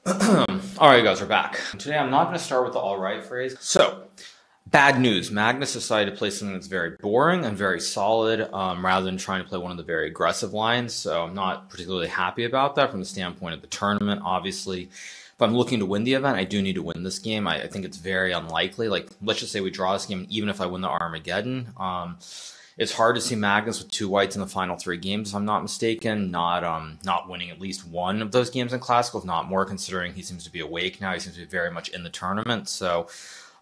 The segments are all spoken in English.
Alright guys, we're back. Today I'm not going to start with the alright phrase. So, bad news. Magnus decided to play something that's very boring and very solid rather than trying to play one of the very aggressive lines. So I'm not particularly happy about that from the standpoint of the tournament. Obviously, if I'm looking to win the event, I do need to win this game. I think it's very unlikely. Like, let's just say we draw this game, even if I win the Armageddon. It's hard to see Magnus with two whites in the final three games, if I'm not mistaken, not winning at least one of those games in Classical, if not more, considering he seems to be awake now. He seems to be very much in the tournament. So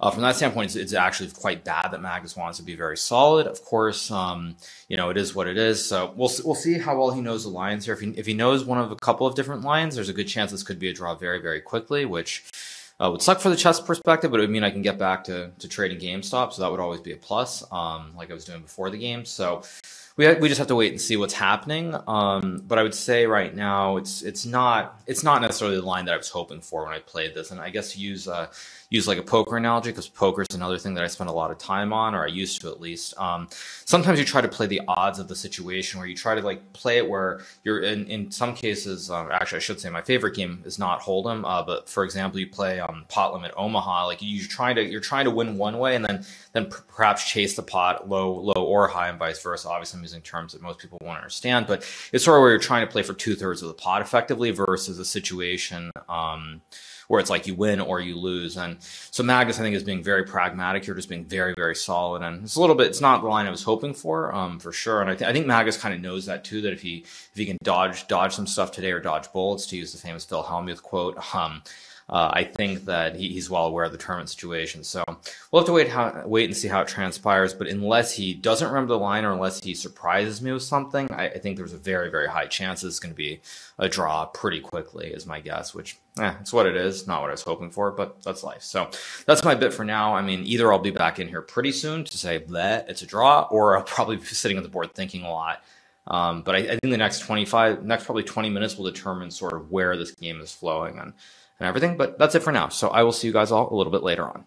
from that standpoint, it's actually quite bad that Magnus wants to be very solid. Of course, it is what it is. So we'll see how well he knows the lines here. If he knows one of a couple of different lines, there's a good chance this could be a draw very, very quickly, which would suck for the chess perspective, but it would mean I can get back to trading GameStop, so that would always be a plus, like I was doing before the game. So we just have to wait and see what's happening. But I would say right now it's not necessarily the line that I was hoping for when I played this. And I guess to use like a poker analogy, because poker is another thing that I spend a lot of time on, or I used to at least. Sometimes you try to play the odds of the situation, where you try to like play it where you're in some cases. Actually, I should say my favorite game is not Hold'em, but for example, you play Pot Limit Omaha. Like you're trying to win one way, and then perhaps chase the pot low or high, and vice versa. Obviously, I'm using terms that most people won't understand, but it's sort of where you're trying to play for 2/3 of the pot effectively versus a situation where it's like you win or you lose. And so Magnus, I think, is being very pragmatic here, just being very, very solid. And it's not the line I was hoping for sure. And I think Magnus kind of knows that too, that if he can dodge some stuff today, or dodge bullets, to use the famous Phil Hellmuth quote, I think that he's well aware of the tournament situation. So we'll have to wait and see how it transpires. But unless he doesn't remember the line, or unless he surprises me with something, I think there's a very, very high chance it's going to be a draw pretty quickly, is my guess, which, it's what it is. Not what I was hoping for, but that's life. So that's my bit for now. I mean, either I'll be back in here pretty soon to say that it's a draw, or I'll probably be sitting at the board thinking a lot. But I think the next probably 20 minutes will determine sort of where this game is flowing and everything. But that's it for now. So I will see you guys all a little bit later on.